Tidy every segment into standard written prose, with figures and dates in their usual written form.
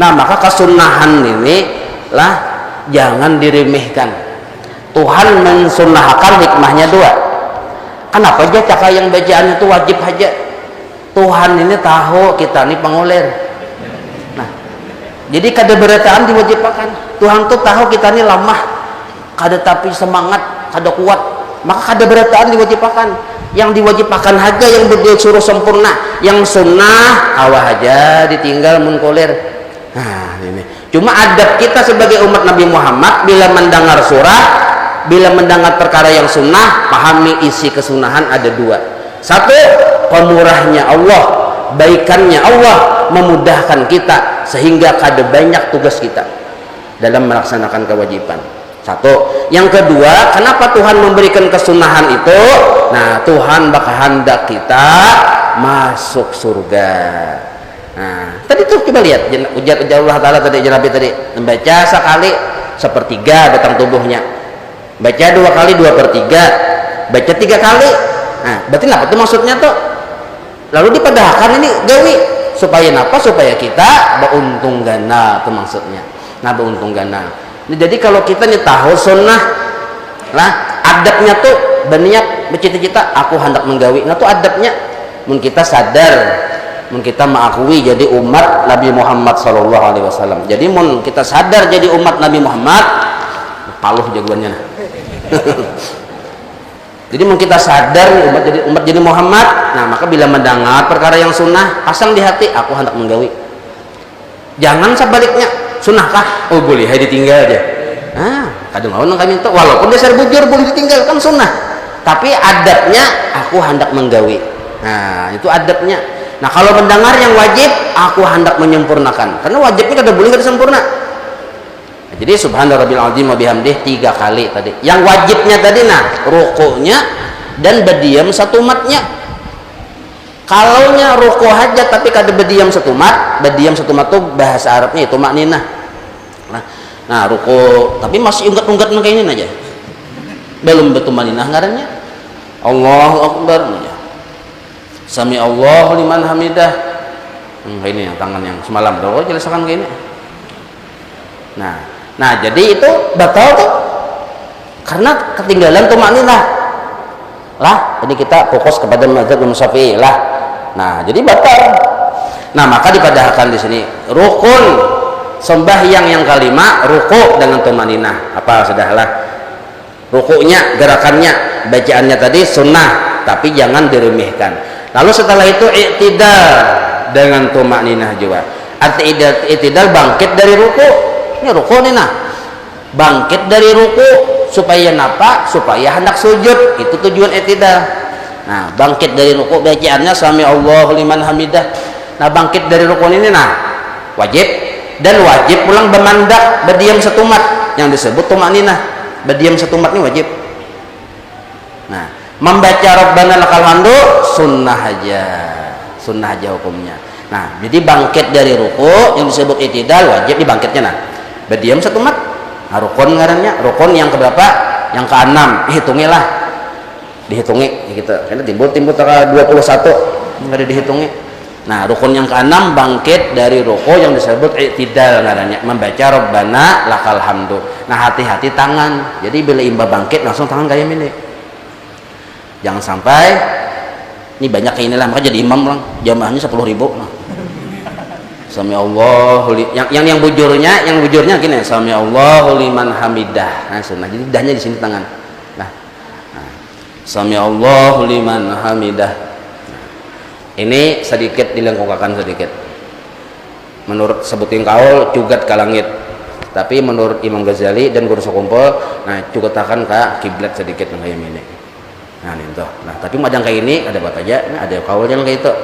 Nah, maka kesunahan ini lah jangan diremehkan. Tuhan mensunahkan hikmahnya dua. Kenapa aja cakap yang bacaan itu wajib aja? Tuhan ini tahu kita ini pengulir. Nah, jadi kada berataan diwajibkan. Tuhan tuh tahu kita ini lemah, kada tapi semangat, kada kuat, maka kada berataan diwajibkan. Yang diwajibkan aja yang disuruh sempurna, yang sunnah awah aja ditinggal munkulir. Nah, ini cuma adab kita sebagai umat Nabi Muhammad bila mendengar surah, bila mendengar perkara yang sunnah, pahami isi kesunahan ada dua. Satu, pemurahnya Allah, baikannya Allah memudahkan kita sehingga kada banyak tugas kita dalam melaksanakan kewajiban. Satu. Yang kedua, kenapa Tuhan memberikan kesunahan itu? Nah, Tuhan bakal hendak kita masuk surga. Nah, tadi tuh coba lihat ujar Allah Ta'ala tadi, Nabi tadi membaca sekali sepertiga batang tubuhnya, baca dua kali 2/3, baca 3 kali. Nah, berarti apa tuh maksudnya tuh? Lalu dipadahkan ini gawi supaya apa? Supaya kita beruntung gana tuh maksudnya. Nah, beruntung gana. Nah, jadi kalau kita nih tahu sunnah lah, adabnya tuh berniat bercita-cita aku hendak menggawi. Nah, tuh adabnya mun kita sadar, mun kita mengakui jadi umat Nabi Muhammad sallallahu alaihi wasallam. Jadi mun kita sadar jadi umat Nabi Muhammad, paluh jagoannya nah. Jadi mun kita sadar umat jadi Muhammad, nah maka bila mendengar perkara yang sunnah, pasang di hati aku hendak menggawi. Jangan sebaliknya, sunnahkah? Oh boleh, hai ditinggal aja. Ah, kadang mau kami itu walaupun dasar bujur boleh ditinggal kan sunnah. Tapi adabnya aku hendak menggawi. Nah, itu adabnya. Nah, kalau mendengar yang wajib, aku hendak menyempurnakan. Karena wajibnya kada boleh kada sempurna. Jadi subhana rabbil azim wa bihamdih 3 kali tadi. Yang wajibnya tadi nah, rukuknya dan berdiam satu matnya. Kalaunya ruku aja tapi kada berdiam satu mat tuh bahasa Arabnya itu makninah. Nah, ruku tapi masih unggat-unggat kayak ini aja. Belum betul makninah ngarannya. Allahu Akbar aja. Sami Allahu liman hamidah. Ini yang tangan yang semalam doa jelaskan kayak ini. Nah, jadi itu batal tuh karena ketinggalan tumakninah lah. Ini kita fokus kepada mazhab Imam Syafi'i lah. Nah, jadi batal. Nah, maka dipadahkan di sini rukun sembahyang yang kelima ruku dengan tumakninah. Apa sudahlah rukuknya, gerakannya, bacaannya tadi sunnah tapi jangan diremehkan. Lalu setelah itu i'tidal dengan tumakninah juga. I'tidal bangkit dari ruku. Ini ruku nih nah, bangkit dari ruku supaya napa? Supaya hendak sujud. Itu tujuan i'tidal. Nah, bangkit dari ruku bacaannya sami Allahu liman hamidah. Nah, bangkit dari ruku ini nah wajib, dan wajib pulang bermandak berdiam satu mat yang disebut tumakninah. Berdiam satu mat ini wajib. Nah, membaca Rabbana lakal hamdu sunnah aja hukumnya. Nah, jadi bangkit dari ruku yang disebut i'tidal wajib dibangkitnya nah. Berdiam satu mat. Nah, rukun ngarannya, rukun yang keberapa? Yang ke-6. Dihitungilah. Dihitungi gitu. Karena timbul tanggal 21 enggak dihitungi. Nah, rukun yang ke-6 bangkit dari ruku yang disebut i'tidal ngarannya, membaca Rabbana lakal hamdu. Nah, hati-hati tangan. Jadi bila imba bangkit langsung tangan kayak ini. Jangan sampai ini banyak kayak inilah, maka jadi imam lang. Jamaahnya 10.000 nah. Sami Allahu yang bujurnya gini, sami Allahu liman hamidah. Nah, sunnah. Jadi dahnya di sini tangan. Nah. Sami Allahu liman hamidah. Nah, ini sedikit dilengkungkan sedikit. Menurut sebutin kaul cugat ke langit. Tapi menurut Imam Ghazali dan Guru Sokumpul, nah cugatakan ke kiblat sedikit kayak ini. Nah, ini tuh. Nah, tapi madang kayak ini ada apa aja? Nah, ada kaulnya kayak itu.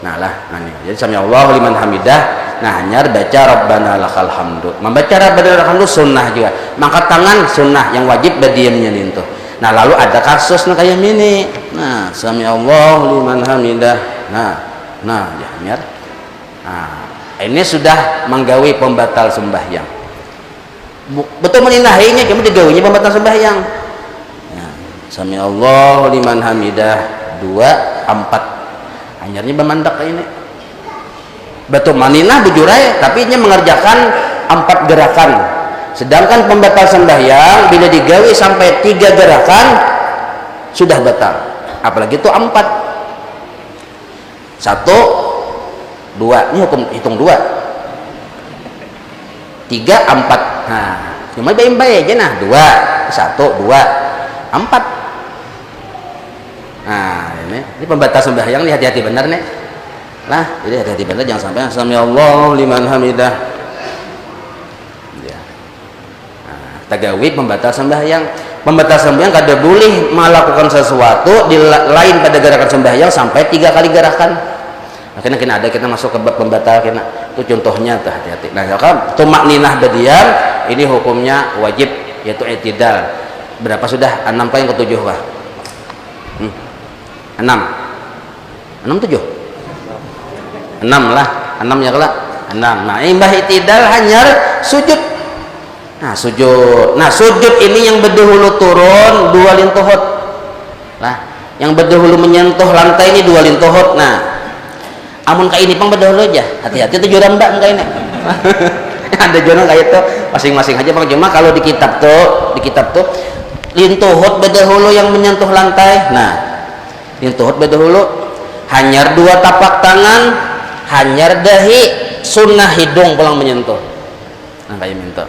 Nah ini. Jadi sami Allahu liman hamidah. Nah, hanya baca Rabbana lakal hamdu. Membaca Rabbana lakal hamdu sunnah juga. Mangkat tangan sunnah, yang wajib berdiamnya nih tuh. Nah, lalu ada kasus nah kayak ini. Nah, sami Allahu liman hamidah. Nah, ya hanyar. Nah, ini sudah menggawi pembatal sembahyang. Betul meninahinya, cuma digawinya pembatal sembahyang. Nah, sami Allahu liman hamidah 2, 4. Hanyarnya bermandak kayak ini. batu maninah bujurai tapi nya mengerjakan 4 gerakan, sedangkan pembatal sembahyang bila digawi sampai 3 gerakan sudah batal, apalagi itu 4. 1 2 ini hukum hitung 2 3 4. Nah cuma baik-baik aja nah 2 1 2 4. Nah ini pembatal sembahyang nih, hati-hati benar nih. Nah jadi hati-hati benar, jangan sampai sami Allahu liman hamidah ya. Nah, tagawi pembatal sembahyang. Pembatal sembahyang kada boleh melakukan sesuatu di lain pada gerakan sembahyang sampai 3 kali gerakan. Akhirnya kena ada kita masuk ke bab pembatal kena itu contohnya tuh, hati-hati. Nah kalau tumakninah berdiam ini hukumnya wajib, yaitu i'tidal. Berapa sudah? 6 kah yang ke-7 kah? 6 7 6 lah, 6 ya kelak 6. Nah imbah i'tidal hanyar sujud. Nah sujud ini yang berdahulu turun 2 lintuhut. Nah yang berdahulu menyentuh lantai ini 2 lintuhut. Nah amun kayak ini pang berdahulu aja, hati-hati itu joran mbak kayak ini. Ada joran kayak itu masing-masing aja bang. Cuma kalau di kitab tuh lintuhut berdahulu yang menyentuh lantai. Nah lintuhut berdahulu hanyar 2 tapak tangan, hanyar dahi, sunnah hidung pulang menyentuh. Nah kayak minta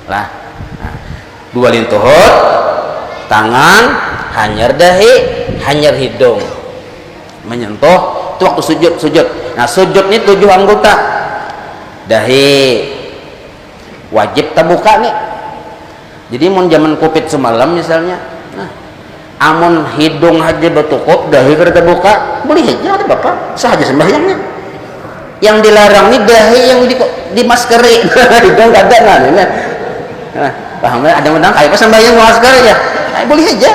lah. Nah, 2 lintuhut tangan, hanyar dahi, hanyar hidung menyentuh itu waktu sujud. Nah sujud ini 7 anggota. Dahi wajib terbuka nih, jadi mau zaman covid semalam misalnya, nah amun hidung aja bertukup, dahi kada terbuka, boleh aja ada bapak sahaja sembahyangnya. Yang dilarang nih dahi yang di maskeri. Hidung kada. Nah paham ya, ada menang kayak apa sembahyang masker ya, nah, boleh aja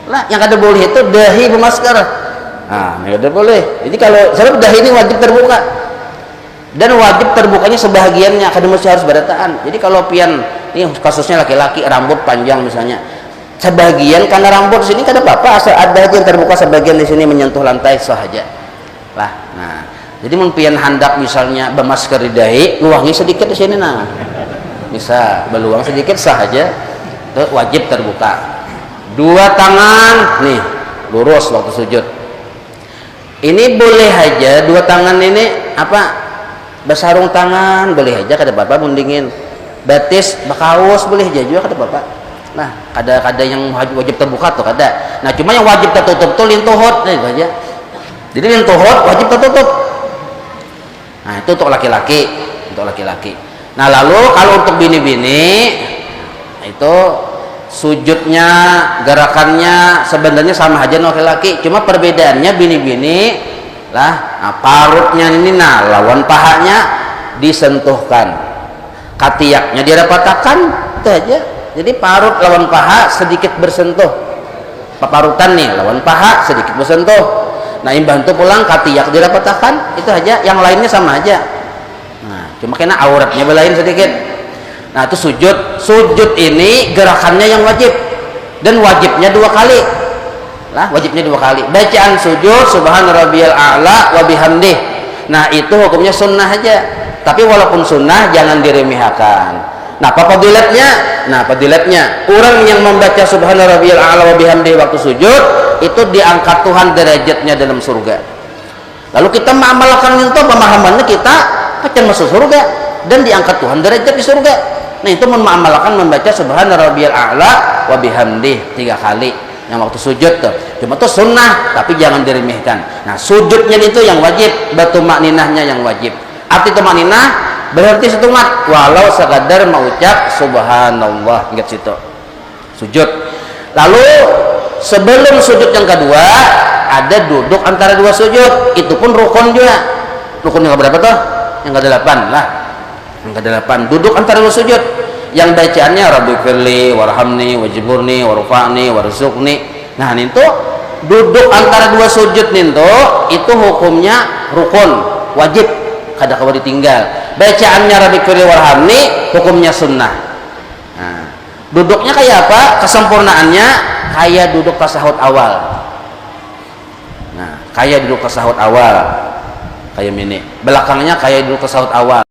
lah. Yang kada boleh itu dahi bermasker. Nah ini kada boleh. Jadi kalau sebab dahi ini wajib terbuka, dan wajib terbukanya sebahagiannya, kada mesti harus berataan. Jadi kalau pian ini kasusnya laki-laki rambut panjang misalnya, sebagian karena rambut sini kada apa-apa, asal ada aja yang terbuka sebagian di sini menyentuh lantai sahaja lah. Nah jadi mun pian hendak misalnya bermasker di dahi, luangi sedikit di sini, nah bisa beluang sedikit sahaja, itu wajib terbuka. 2 tangan nih lurus waktu sujud. Ini boleh aja 2 tangan ini apa bersarung tangan boleh aja, kada apa-apa mendingin batis bakaus boleh aja juga kada apa-apa. Nah kada yang wajib terbuka tuh kada. Nah cuma yang wajib tertutup tuh lintuhut, nah itu aja. Jadi lintuhut wajib tertutup. Nah itu untuk laki-laki, Nah lalu kalau untuk bini-bini itu sujudnya, gerakannya sebenarnya sama aja dengan laki-laki, cuma perbedaannya bini-bini lah. Nah, parutnya ini nah lawan pahanya disentuhkan, katiaknya dirapatakan, itu aja. Jadi parut lawan paha sedikit bersentuh, paparutan nih lawan paha sedikit bersentuh. Nah imbantu pulang katiak dirapatakan, itu aja. Yang lainnya sama aja. Nah cuma kena auratnya belain sedikit. Nah itu sujud ini gerakannya yang wajib, dan wajibnya 2 kali lah, wajibnya 2 kali. Bacaan sujud subhana rabbiyal a'la wa bihamdih, nah itu hukumnya sunnah aja, tapi walaupun sunnah jangan diremehkan. Nah apa fadilatnya orang yang membaca subhana rabbiyal a'la wa bihamdih waktu sujud itu diangkat Tuhan derajatnya dalam surga. Lalu kita mengamalkan itu, pemahamannya kita akan masuk surga dan diangkat Tuhan derajat di surga. Nah itu mengamalkan membaca subhana rabbiyal a'la wa bihamdih 3 kali yang waktu sujud tuh. Cuma itu sunnah tapi jangan diremehkan. Nah sujudnya itu yang wajib, batu makninahnya yang wajib. Arti tumakninah berarti setumat walau sekadar mengucap subhanallah, ingat situ sujud. Lalu sebelum sujud yang kedua ada duduk antara 2 sujud, itu pun rukun juga. Rukun yang berapa tuh? Yang ke-8 lah. Yang ke-8 duduk antara 2 sujud, yang bacaannya rabbighfirli warhamni wajburni warfa'ni warzuqni. Nah itu duduk antara 2 sujud itu hukumnya rukun wajib, kada kawa ditinggal. Bacaannya rabbighfirli warhamni hukumnya sunnah. Nah duduknya kayak apa? Kesempurnaannya kayak duduk tasahud awal. Nah kayak duduk tasahud awal kayak ini belakangnya kayak dulu tasawuf awal.